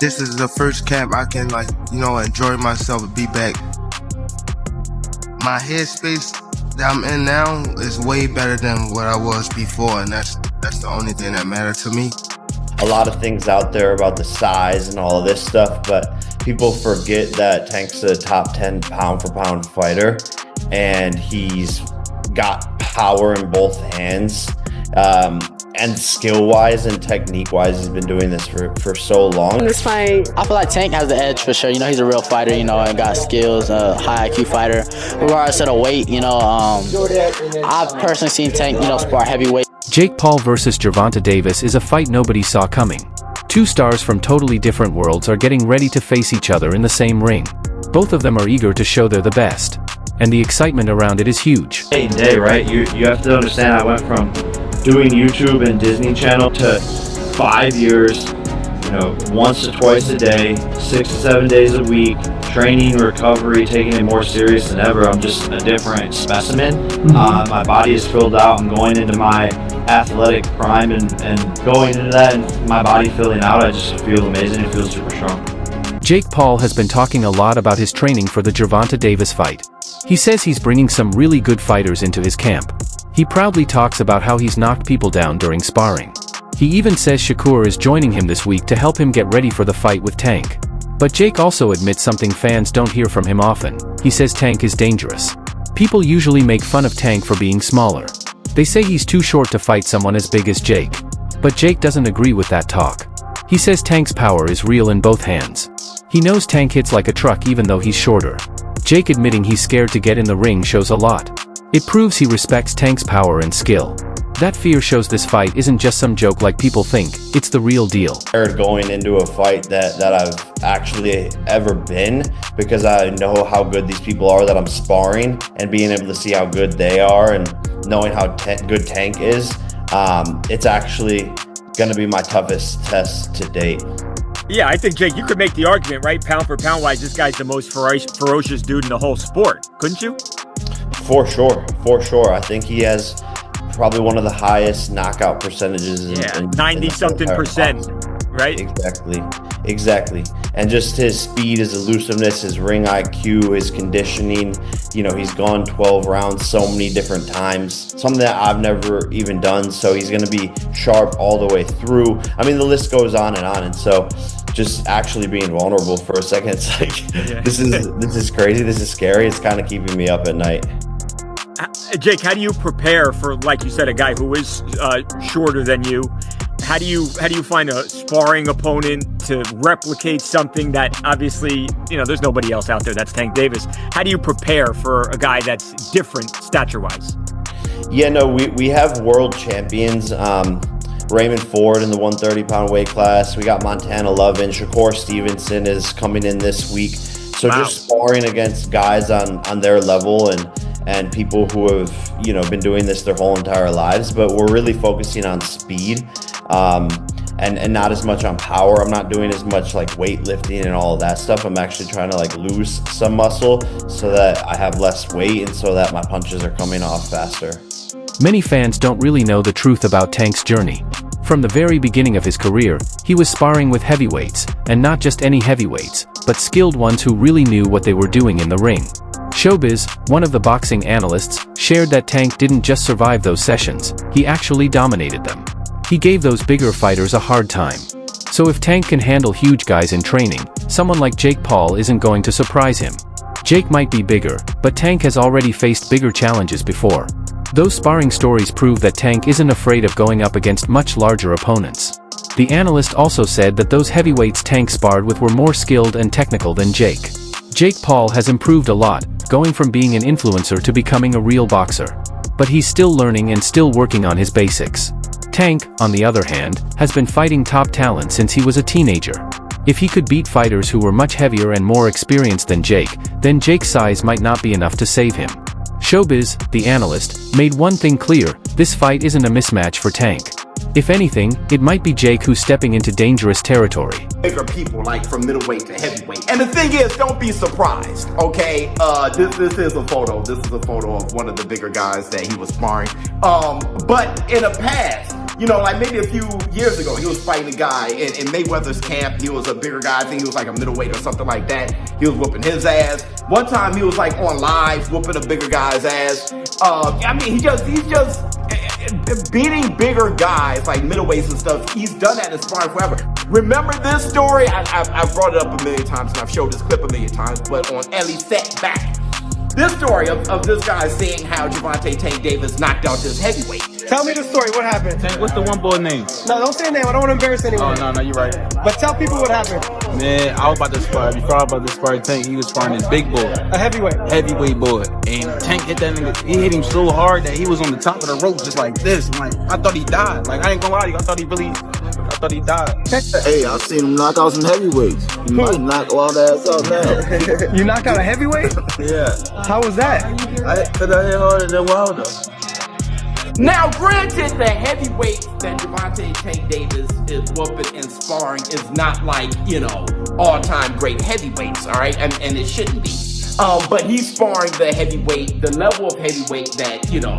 this is the first camp I can enjoy myself and be back. My headspace that I'm in now is way better than what I was before, and that's the only thing that matters to me. A lot of things out there about the size and all of this stuff, but people forget that Tank's a top 10 pound for pound fighter, and he's got power in both hands. And skill-wise and technique-wise, he's been doing this for so long. In this fight, I feel like Tank has the edge for sure. He's a real fighter, and got skills, high IQ fighter. Regardless of the weight, I've personally seen Tank, spar heavyweight. Jake Paul versus Gervonta Davis is a fight nobody saw coming. Two stars from totally different worlds are getting ready to face each other in the same ring. Both of them are eager to show they're the best, and the excitement around it is huge. Day and day, right? You have to understand, I went from doing YouTube and Disney Channel to 5 years, once to twice a day, 6 to 7 days a week, training, recovery, taking it more serious than ever. I'm just a different specimen. My body is filled out. I'm going into my athletic prime and going into that and my body filling out, I just feel amazing. It feels super strong. Jake Paul has been talking a lot about his training for the Gervonta Davis fight. He says he's bringing some really good fighters into his camp. He proudly talks about how he's knocked people down during sparring. He even says Shakur is joining him this week to help him get ready for the fight with Tank. But Jake also admits something fans don't hear from him often. He says Tank is dangerous. People usually make fun of Tank for being smaller. They say he's too short to fight someone as big as Jake. But Jake doesn't agree with that talk. He says Tank's power is real in both hands. He knows Tank hits like a truck even though he's shorter. Jake admitting he's scared to get in the ring shows a lot. It proves he respects Tank's power and skill. That fear shows this fight isn't just some joke like people think, it's the real deal. Going into a fight that I've actually ever been, because I know how good these people are that I'm sparring, and being able to see how good they are and knowing how good Tank is, it's actually going to be my toughest test to date. Yeah, I think, Jake, you could make the argument, right? Pound for pound wise, this guy's the most ferocious dude in the whole sport, couldn't you? For sure. I think he has probably one of the highest knockout percentages. Yeah, 90-something%, right? Exactly. And just his speed, his elusiveness, his ring IQ, his conditioning. He's gone 12 rounds so many different times. Something that I've never even done. So he's going to be sharp all the way through. I mean, the list goes on. And so just actually being vulnerable for a second, it's like, this is crazy. This is scary. It's kind of keeping me up at night. Jake, how do you prepare for, like you said, a guy who is shorter than you? How do you find a sparring opponent to replicate something that obviously, there's nobody else out there that's Tank Davis? How do you prepare for a guy that's different stature-wise? Yeah, no, we have world champions. Raymond Ford in the 130-pound weight class. We got Montana Lovin. Shakur Stevenson is coming in this week. So wow. Just sparring against guys on their level and people who have, been doing this their whole entire lives. But we're really focusing on speed and not as much on power. I'm not doing as much like weightlifting and all of that stuff. I'm actually trying to lose some muscle so that I have less weight and so that my punches are coming off faster. Many fans don't really know the truth about Tank's journey. From the very beginning of his career, he was sparring with heavyweights, and not just any heavyweights, but skilled ones who really knew what they were doing in the ring. Showbiz, one of the boxing analysts, shared that Tank didn't just survive those sessions, he actually dominated them. He gave those bigger fighters a hard time. So if Tank can handle huge guys in training, someone like Jake Paul isn't going to surprise him. Jake might be bigger, but Tank has already faced bigger challenges before. Those sparring stories prove that Tank isn't afraid of going up against much larger opponents. The analyst also said that those heavyweights Tank sparred with were more skilled and technical than Jake. Jake Paul has improved a lot, going from being an influencer to becoming a real boxer. But he's still learning and still working on his basics. Tank, on the other hand, has been fighting top talent since he was a teenager. If he could beat fighters who were much heavier and more experienced than Jake, then Jake's size might not be enough to save him. Showbiz, the analyst, made one thing clear: this fight isn't a mismatch for Tank. If anything, it might be Jake who's stepping into dangerous territory. Bigger people, like from middleweight to heavyweight. And the thing is, don't be surprised, okay? This is a photo. This is a photo of one of the bigger guys that he was sparring. But in the past, You know, like maybe a few years ago, he was fighting a guy in Mayweather's camp. He was a bigger guy. I think he was like a middleweight or something like that. He was whooping his ass. One time he was like on live whooping a bigger guy's ass. I mean, he's just beating bigger guys like middleweights and stuff. He's done that in sparring forever. Remember this story? I've brought it up a million times and I've showed this clip a million times, but on Ellie Set Back. This story of this guy saying how Gervonta Tank Davis knocked out this heavyweight. Tell me the story. What happened? Tank, what's the one boy name? No, don't say a name. I don't want to embarrass anyone. Oh, no, you're right. But tell people what happened. Man, I was about to spar. Before I was about to spar Tank, he was sparring this big boy. A heavyweight. Heavyweight boy. And Tank hit that nigga. He hit him so hard that he was on the top of the rope just like this. I'm like, I thought he died. Like, I ain't gonna lie to you. I thought he died. Hey, I've seen him knock out some heavyweights. You might knock all that ass out now. You knocked out a heavyweight? Yeah. How was that? I hit harder than Wilder. Now, granted, the heavyweight that Gervonta Tank Davis is whooping and sparring is not like, you know, all-time great heavyweights, all right? And it shouldn't be. But he's sparring the heavyweight, the level of heavyweight that, you know,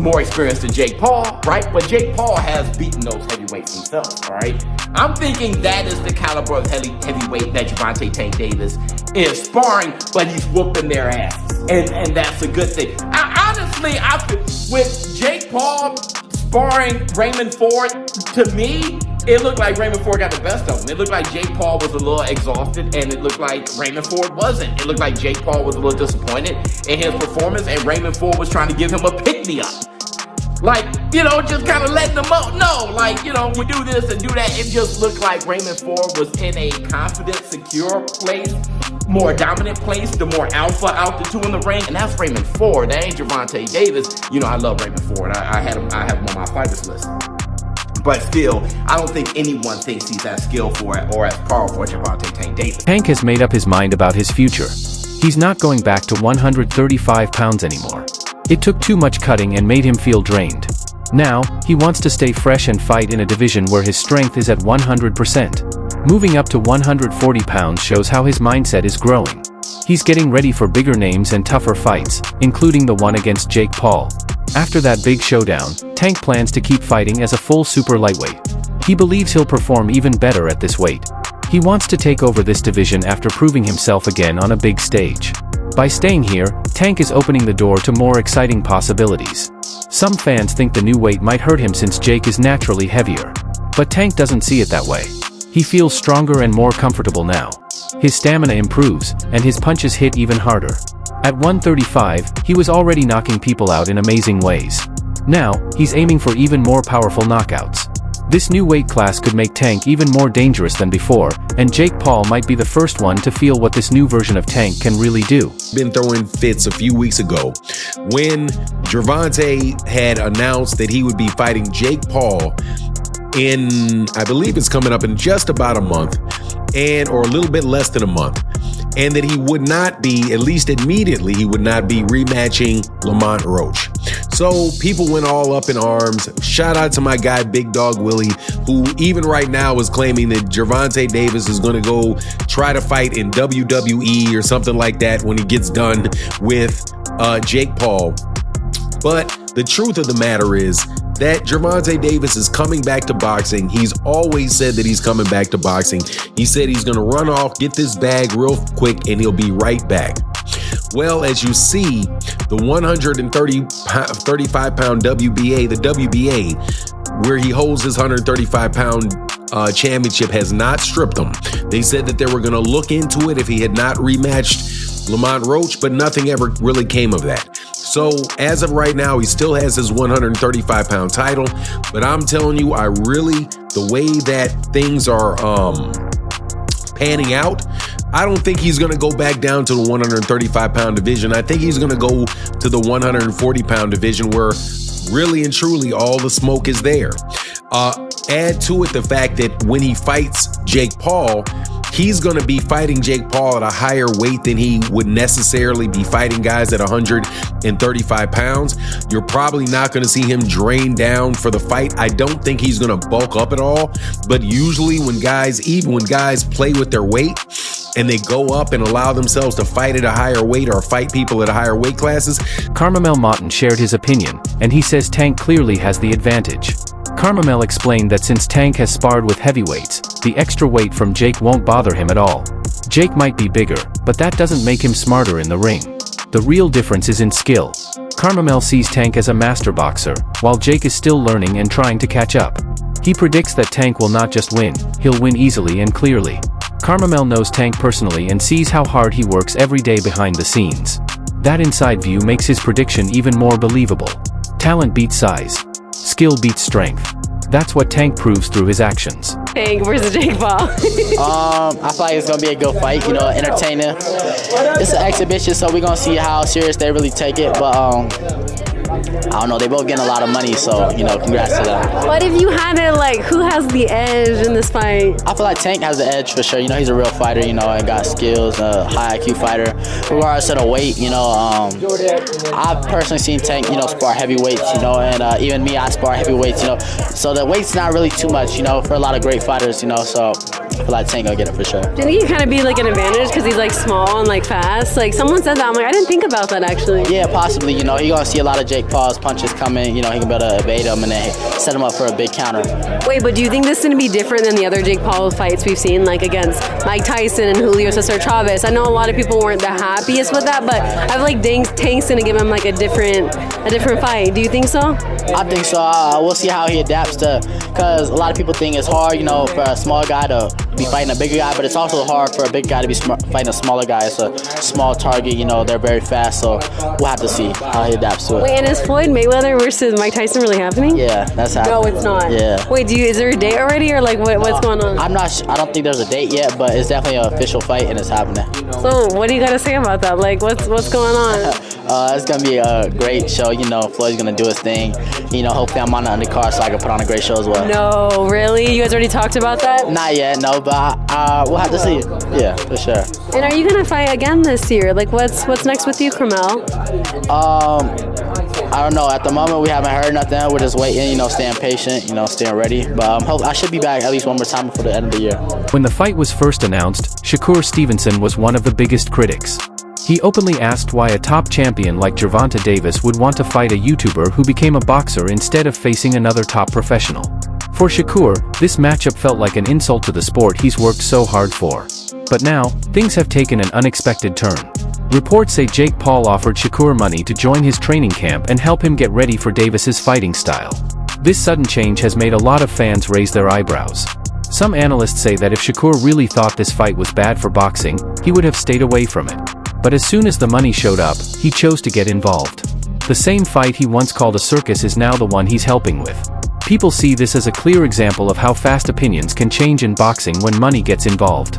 more experienced than Jake Paul, right? But Jake Paul has beaten those heavyweights himself, all right? I'm thinking that is the caliber of heavyweight that Gervonta Tank Davis is sparring, but he's whooping their asses. And that's a good thing. I feel with Jake Paul sparring Raymond Ford, to me, it looked like Raymond Ford got the best of him. It looked like Jake Paul was a little exhausted, and it looked like Raymond Ford wasn't. It looked like Jake Paul was a little disappointed in his performance, and Raymond Ford was trying to give him a pick-me-up. Like, you know, just kind of letting him know. No, like, you know, we do this and do that. It just looked like Raymond Ford was in a confident, secure place, more dominant place, the more alpha out the two in the ring, and that's Raymond Ford. That ain't Gervonta Davis. You know, I love Raymond Ford. I have him on my fighters list. But still, I don't think anyone thinks he's as skillful or as powerful as Gervonta Tank Davis. Tank has made up his mind about his future. He's not going back to 135 pounds anymore. It took too much cutting and made him feel drained. Now, he wants to stay fresh and fight in a division where his strength is at 100%. Moving up to 140 pounds shows how his mindset is growing. He's getting ready for bigger names and tougher fights, including the one against Jake Paul. After that big showdown, Tank plans to keep fighting as a full super lightweight. He believes he'll perform even better at this weight. He wants to take over this division after proving himself again on a big stage. By staying here, Tank is opening the door to more exciting possibilities. Some fans think the new weight might hurt him since Jake is naturally heavier. But Tank doesn't see it that way. He feels stronger and more comfortable now. His stamina improves, and his punches hit even harder. At 135, he was already knocking people out in amazing ways. Now, he's aiming for even more powerful knockouts. This new weight class could make Tank even more dangerous than before, and Jake Paul might be the first one to feel what this new version of Tank can really do. Been throwing fits a few weeks ago when Gervonta had announced that he would be fighting Jake Paul in, I believe it's coming up in just about a month, or a little bit less than a month, and that he would not be, at least immediately, he would not be rematching Lamont Roach. So people went all up in arms. Shout out to my guy, Big Dog Willie, who even right now is claiming that Gervonta Davis is going to go try to fight in WWE or something like that when he gets done with Jake Paul. But the truth of the matter is that Gervonta Davis is coming back to boxing. He's always said that he's coming back to boxing. He said he's going to run off, get this bag real quick, and he'll be right back. Well, as you see, the 135-pound WBA, the WBA, where he holds his 135-pound championship, has not stripped him. They said that they were going to look into it if he had not rematched Lamont Roach, but nothing ever really came of that. So as of right now, he still has his 135-pound title, but I'm telling you, the way that things are panning out, I don't think he's going to go back down to the 135-pound division. I think he's going to go to the 140-pound division where really and truly all the smoke is there. Add to it the fact that when he fights Jake Paul, he's going to be fighting Jake Paul at a higher weight than he would necessarily be fighting guys at 135 pounds. You're probably not going to see him drain down for the fight. I don't think he's going to bulk up at all. But usually even when guys play with their weight and they go up and allow themselves to fight at a higher weight or fight people at higher weight classes. Carmamel Moughton shared his opinion, and he says Tank clearly has the advantage. Carmamel explained that since Tank has sparred with heavyweights, the extra weight from Jake won't bother him at all. Jake might be bigger, but that doesn't make him smarter in the ring. The real difference is in skill. Carmamel sees Tank as a master boxer, while Jake is still learning and trying to catch up. He predicts that Tank will not just win, he'll win easily and clearly. Carmamel knows Tank personally and sees how hard he works every day behind the scenes. That inside view makes his prediction even more believable. Talent beats size. Skill beats strength. That's what Tank proves through his actions. Tank versus Jake Paul. I feel like it's gonna be a good fight, entertaining. It's an exhibition, so we're gonna see how serious they really take it. But I don't know, they both getting a lot of money, so congrats to them. What if you had it who has the edge in this fight? I feel like Tank has the edge for sure. He's a real fighter, and got skills, high IQ fighter. Regardless of the weight, I've personally seen Tank, spar heavyweights, and even me, I spar heavyweights, So the weight's not really too much, for a lot of great fighters, so I feel like Tank gonna get it for sure. Do you think he kind of be an advantage because he's small and fast? Someone said that. I'm I didn't think about that actually. Yeah, possibly. You're gonna see a lot of Jake Paul's punches coming. He can be able to evade them and then set him up for a big counter. Wait, but do you think this is gonna be different than the other Jake Paul fights we've seen, against Mike Tyson and Julio Cesar Chavez? I know a lot of people weren't the happiest with that, but I feel like Tank's gonna give him a different fight. Do you think so? I think so. We'll see how he adapts to, because a lot of people think it's hard, for a small guy to be fighting a bigger guy, but it's also hard for a big guy to be fighting a smaller guy. It's a small target, they're very fast, so we'll have to see how he adapts to it. Wait, and is Floyd Mayweather versus Mike Tyson really happening? Yeah, that's happening. No, it's not. Yeah. Wait, is there a date already, or what's going on? I'm not. I don't think there's a date yet, but it's definitely an official fight and it's happening. So, what do you got to say about that? What's going on? It's gonna be a great show. Floyd's gonna do his thing. Hopefully I'm on the undercard so I can put on a great show as well. No, really? You guys already talked about that? Not yet, no, but we'll have to see. Yeah, for sure. And are you gonna fight again this year? What's next with you, Carmel? I don't know. At the moment, we haven't heard nothing. We're just waiting, staying patient, staying ready. But I should be back at least one more time before the end of the year. When the fight was first announced, Shakur Stevenson was one of the biggest critics. He openly asked why a top champion like Gervonta Davis would want to fight a YouTuber who became a boxer instead of facing another top professional. For Shakur, this matchup felt like an insult to the sport he's worked so hard for. But now, things have taken an unexpected turn. Reports say Jake Paul offered Shakur money to join his training camp and help him get ready for Davis's fighting style. This sudden change has made a lot of fans raise their eyebrows. Some analysts say that if Shakur really thought this fight was bad for boxing, he would have stayed away from it. But as soon as the money showed up, he chose to get involved. The same fight he once called a circus is now the one he's helping with. People see this as a clear example of how fast opinions can change in boxing when money gets involved.